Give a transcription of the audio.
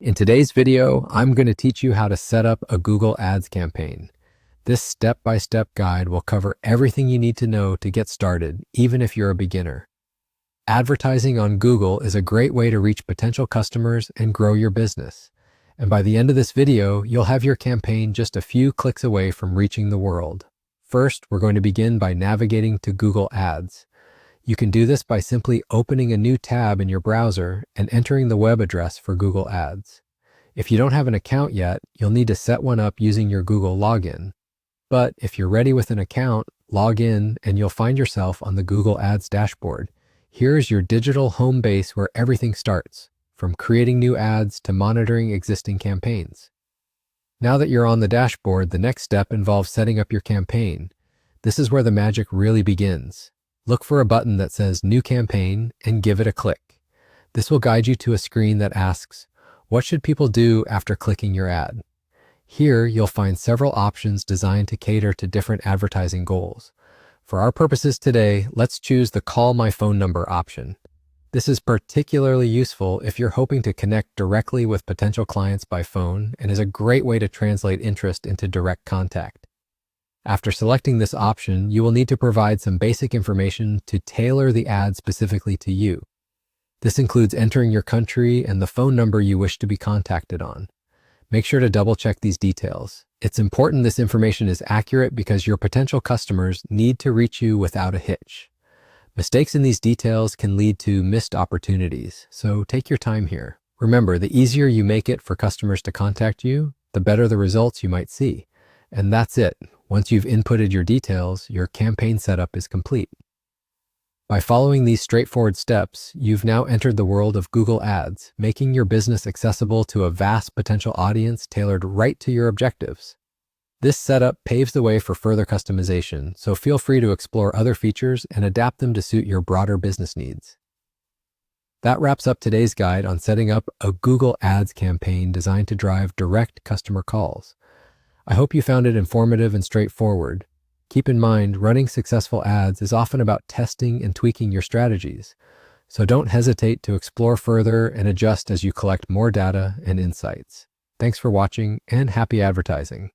In today's video, I'm going to teach you how to set up a Google Ads campaign. This step-by-step guide will cover everything you need to know to get started, even if you're a beginner. Advertising on Google is a great way to reach potential customers and grow your business. And by the end of this video, you'll have your campaign just a few clicks away from reaching the world. First, we're going to begin by navigating to Google Ads. You can do this by simply opening a new tab in your browser and entering the web address for Google Ads. If you don't have an account yet, you'll need to set one up using your Google login. But if you're ready with an account, log in and you'll find yourself on the Google Ads dashboard. Here's your digital home base where everything starts, from creating new ads to monitoring existing campaigns. Now that you're on the dashboard, the next step involves setting up your campaign. This is where the magic really begins. Look for a button that says New Campaign and give it a click. This will guide you to a screen that asks, what should people do after clicking your ad? Here, you'll find several options designed to cater to different advertising goals. For our purposes today, let's choose the Call My Phone Number option. This is particularly useful if you're hoping to connect directly with potential clients by phone and is a great way to translate interest into direct contact. After selecting this option, you will need to provide some basic information to tailor the ad specifically to you. This includes entering your country and the phone number you wish to be contacted on. Make sure to double-check these details. It's important this information is accurate because your potential customers need to reach you without a hitch. Mistakes in these details can lead to missed opportunities, so take your time here. Remember, the easier you make it for customers to contact you, the better the results you might see. And that's it. Once you've inputted your details, your campaign setup is complete. By following these straightforward steps, you've now entered the world of Google Ads, making your business accessible to a vast potential audience tailored right to your objectives. This setup paves the way for further customization, so feel free to explore other features and adapt them to suit your broader business needs. That wraps up today's guide on setting up a Google Ads campaign designed to drive direct customer calls. I hope you found it informative and straightforward. Keep in mind, running successful ads is often about testing and tweaking your strategies, so don't hesitate to explore further and adjust as you collect more data and insights. Thanks for watching and happy advertising.